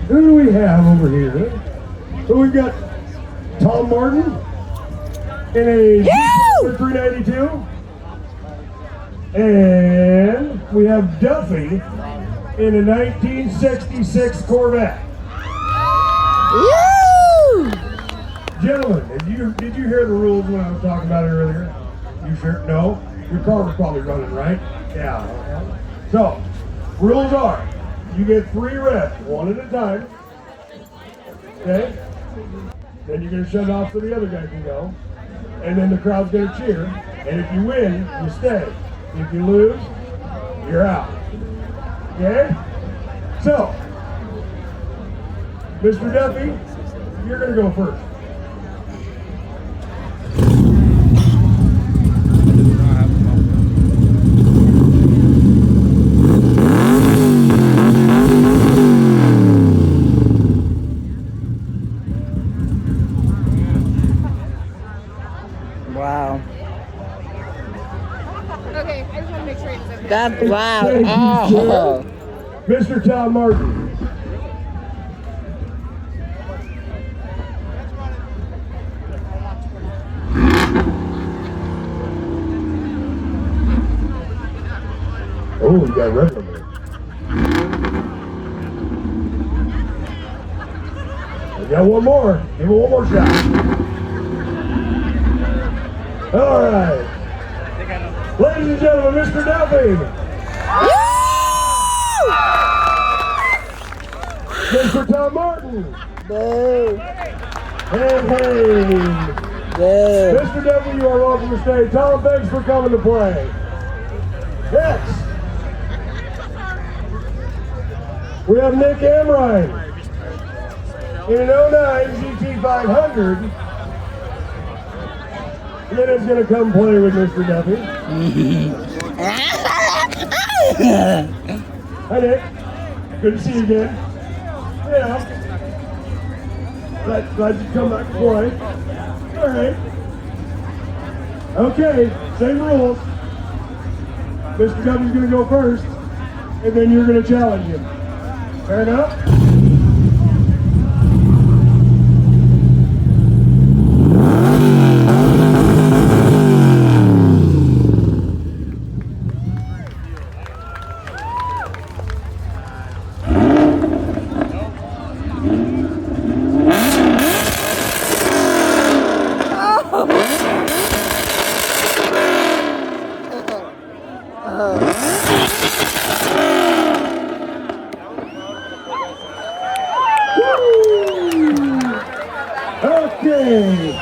Who do we have over here? So we've got Tom Martin in a 392. And we have Duffy in a 1966 Corvette. Woo! Gentlemen, did you hear the rules when I was talking about it earlier? You sure? No? Your car was probably running, right? Yeah. So, rules are, you get 3 revs, one at a time. Okay? Then you're going to shut it off so the other guy can go. And then the crowd's going to cheer. And if you win, you stay. If you lose, you're out. Okay? So, Mr. Duffy, you're going to go first. Wow. Okay, I just want to make sure he doesn't. That's wow. Thank you, Oh. sir. Mr. Tom Martin. Oh, you got red on there. We got one more. Give it one more shot. All right. Ladies and gentlemen, Mr. Duffy. Mr. Tom Martin. Boo. Hey, hey. Boo. Mr. Duffy, you are welcome to stay. Tom, thanks for coming to play. Next, we have Nick Amrine in an 09 GT500. Then is going to come play with Mr. Duffy. Hi, Nick. Good to see you again. Yeah. Glad you come back to play. All right. Okay, same rules. Mr. Duffy's going to go first, and then you're going to challenge him. Fair enough? Okay,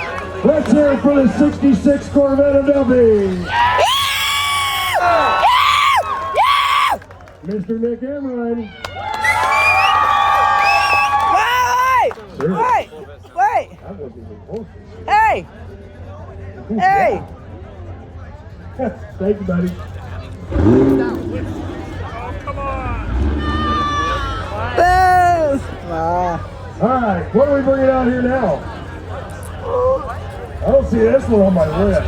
let's hear it for the 66 Corvette of Duffy. Mr. Nick Amrine. Wait! That wasn't even close. Hey! Hey! Thank you, buddy. Boo! Wow. All right, what are we bringing out here now? I don't see this one on my list.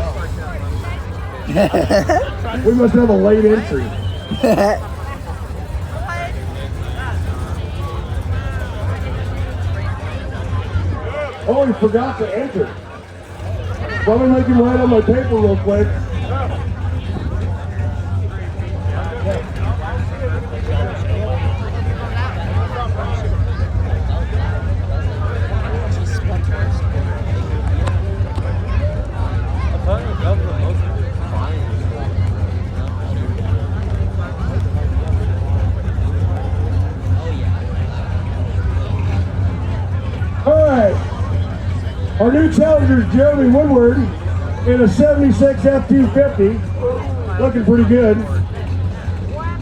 We must have a late entry. Oh, he forgot to enter. Let me make him write on my paper real quick. Our new challenger is Jeremy Woodward in a 76 F-250. Looking pretty good.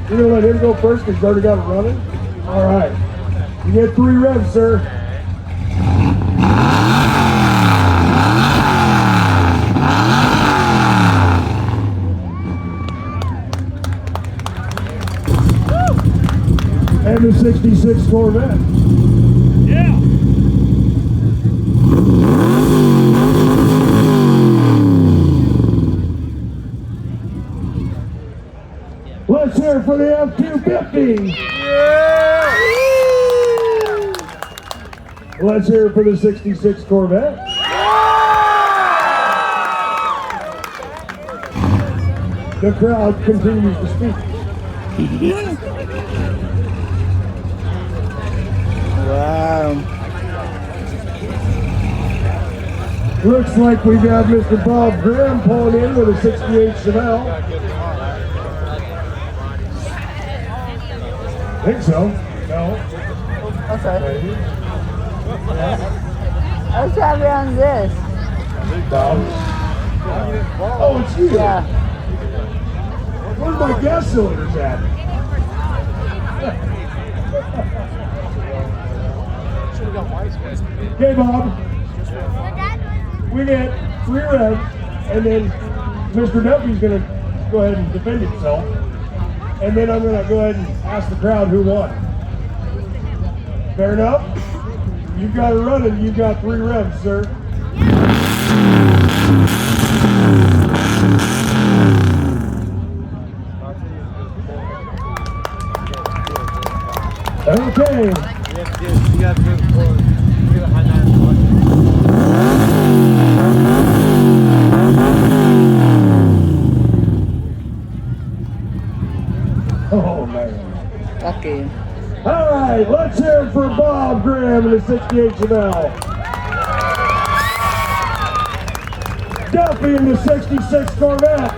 You're going to let him go first because he's already got it running? All right. You get 3 revs, sir. And the 66 Corvette. Yeah. Let's hear it for the F-250. Yeah. Let's hear it for the 66 Corvette. The crowd continues to speak. Wow. Looks like we got Mr. Bob Graham pulling in with a 68 Chevelle. I think so. No. Okay. Maybe. Let's have it on this. Bob. Oh, it's you. Yeah. Where's my gas cylinders at? Okay, Bob. We get 3 revs, and then Mr. Duffy's going to go ahead and defend himself. And then I'm going to go ahead and ask the crowd who won. Fair enough? You've got it running. You've got 3 revs, sir. Okay. Oh, man. Okay. All right, let's hear it for Bob Graham in the 68 Chevelle. Duffy in the 66 Corvette.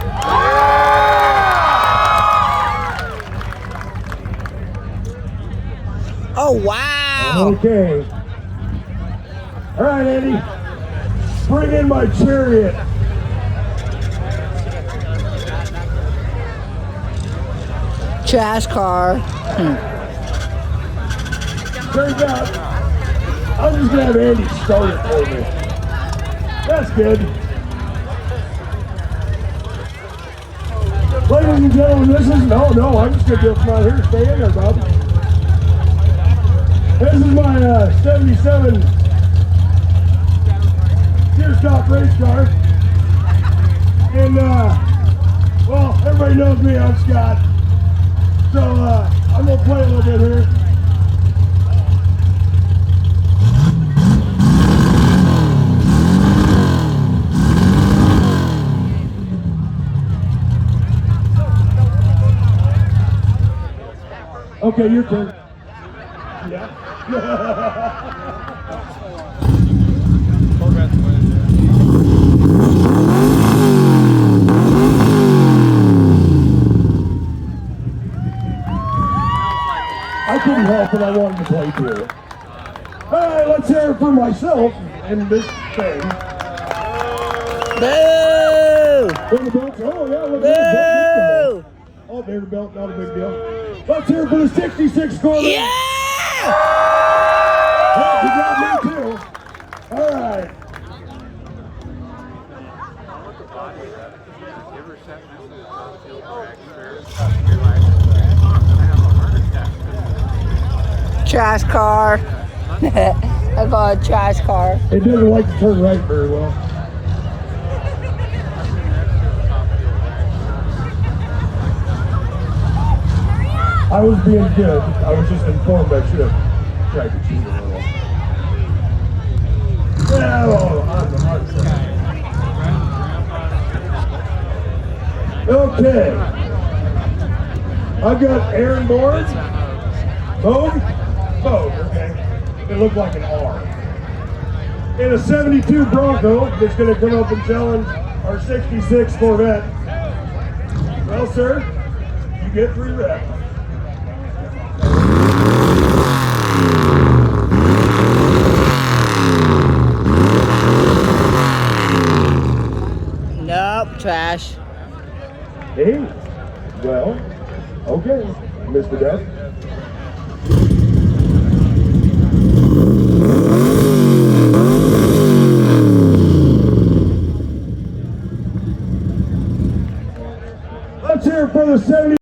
Oh, wow. Okay. All right, Andy. Bring in my chariot. Trash car. Turns out, I'm just gonna have Andy start it for me. That's good. Ladies and gentlemen, this is, no, I'm just gonna do it from out here. Stay in there, Bob. This is my 77 Deer Stock race car. And, well, everybody knows me, I'm Scott. So, I'm gonna play a little bit here. Okay, your turn. Yeah. I couldn't help it, I wanted to play too. Alright, let's hear it for myself in this thing. Boo! Vanderbilt, oh yeah, look at Boo! Oh, Vanderbilt, not a big deal. Let's hear it for the 66 Corvette. Yeah! Oh, you got me too. Alright. Trash car. I call it trash car. It doesn't like to turn right very well. I was being good. I was just informed I should have tried to cheat a little. Yeah, well, I'm okay. I've got Aaron Board. Bogue? Bogue, okay. It looked like an R. In a 72 Bronco that's going to come up and challenge our 66 Corvette. Well, sir, you get 3 reps. Nope, trash. Hey, well, okay, Mr. Duff. Let's hear it for the 70.